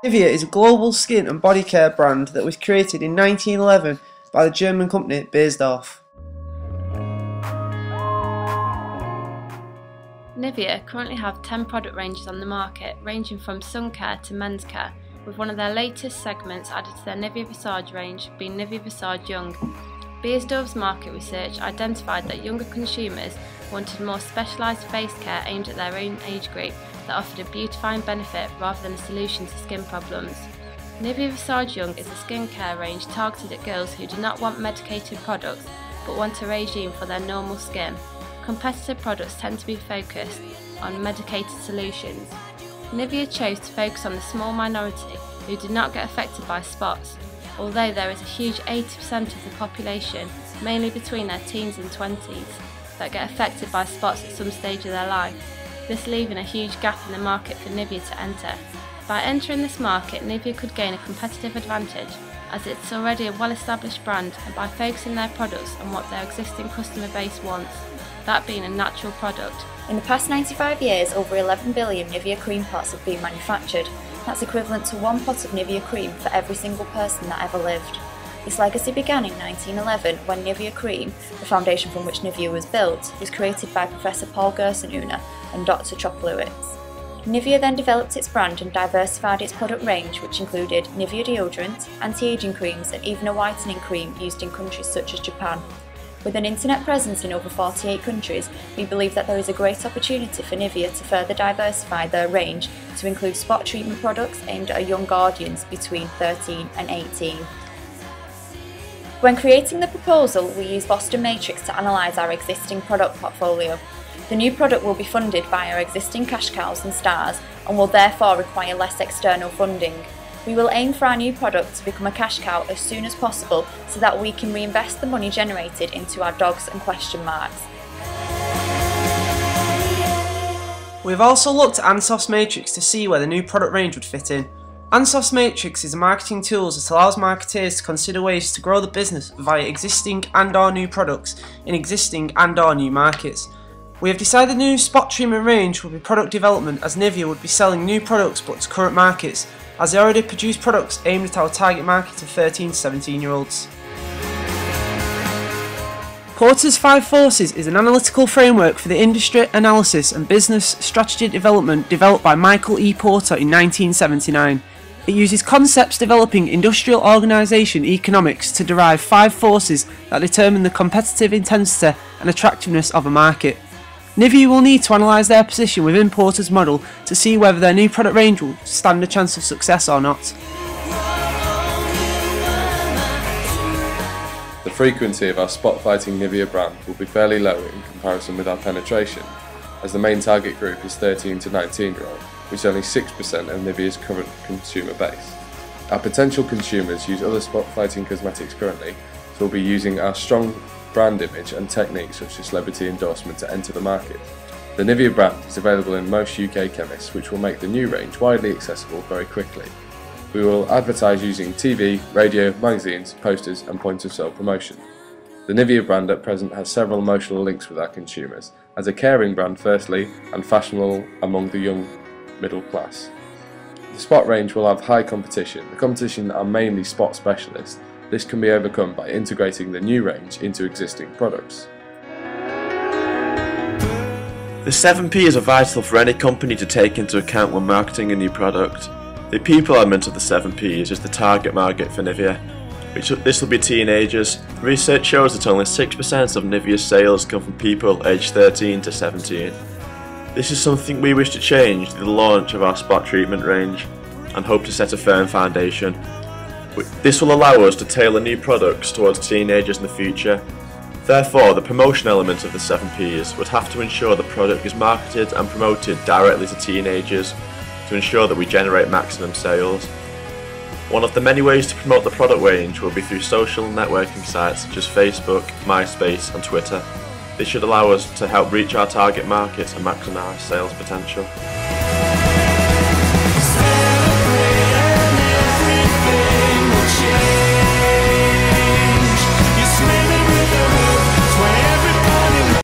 Nivea is a global skin and body care brand that was created in 1911 by the German company Beiersdorf. Nivea currently have 10 product ranges on the market, ranging from sun care to men's care, with one of their latest segments added to their Nivea Visage range being Nivea Visage Young. Beiersdorf's market research identified that younger consumers wanted more specialised face care aimed at their own age group that offered a beautifying benefit rather than a solution to skin problems. Nivea Visage Young is a skincare range targeted at girls who do not want medicated products but want a regime for their normal skin. Competitor products tend to be focused on medicated solutions. Nivea chose to focus on the small minority who did not get affected by spots, although there is a huge 80% of the population, mainly between their teens and 20s, that get affected by spots at some stage of their life, this leaving a huge gap in the market for Nivea to enter. By entering this market, Nivea could gain a competitive advantage, as it's already a well-established brand, and by focusing their products on what their existing customer base wants, that being a natural product. In the past 95 years, over 11 billion Nivea cream pots have been manufactured. That's equivalent to one pot of Nivea cream for every single person that ever lived. This legacy began in 1911 when Nivea cream, the foundation from which Nivea was built, was created by Professor Paul Gerstenhuhner and Dr. Choplewitz. Nivea then developed its brand and diversified its product range, which included Nivea deodorant, anti-aging creams and even a whitening cream used in countries such as Japan. With an internet presence in over 48 countries, we believe that there is a great opportunity for Nivea to further diversify their range to include spot treatment products aimed at a young audience between 13 and 18. When creating the proposal, we used Boston Matrix to analyse our existing product portfolio. The new product will be funded by our existing cash cows and stars and will therefore require less external funding. We will aim for our new product to become a cash cow as soon as possible so that we can reinvest the money generated into our dogs and question marks. We've also looked at Ansoff's Matrix to see where the new product range would fit in. Ansoff's Matrix is a marketing tool that allows marketeers to consider ways to grow the business via existing and/or new products in existing and/or new markets. We have decided the new spot treatment range will be product development, as Nivea would be selling new products but to current markets, as they already produce products aimed at our target market of 13 to 17 year olds. Porter's 5 Forces is an analytical framework for the industry analysis and business strategy development developed by Michael E. Porter in 1979. It uses concepts developing industrial organisation economics to derive 5 forces that determine the competitive intensity and attractiveness of a market. Nivea will need to analyse their position within Porter's model to see whether their new product range will stand a chance of success or not. The frequency of our spot-fighting Nivea brand will be fairly low in comparison with our penetration, as the main target group is 13 to 19 year old, which is only 6% of Nivea's current consumer base. Our potential consumers use other spot-fighting cosmetics currently, so we'll be using our strong brand image and techniques such as celebrity endorsement to enter the market. The Nivea brand is available in most UK chemists, which will make the new range widely accessible very quickly. We will advertise using TV, radio, magazines, posters and point of sale promotion. The Nivea brand at present has several emotional links with our consumers, as a caring brand firstly and fashionable among the young middle class. The spot range will have high competition. The competition are mainly spot specialists. This can be overcome by integrating the new range into existing products. The 7 P's are vital for any company to take into account when marketing a new product. The people element of the 7 P's is the target market for Nivea. This will be teenagers. Research shows that only 6% of Nivea's sales come from people aged 13 to 17. This is something we wish to change through the launch of our spot treatment range and hope to set a firm foundation. This will allow us to tailor new products towards teenagers in the future. Therefore, the promotion element of the 7 P's would have to ensure the product is marketed and promoted directly to teenagers to ensure that we generate maximum sales. One of the many ways to promote the product range will be through social networking sites such as Facebook, MySpace and Twitter. This should allow us to help reach our target market and maximise sales potential.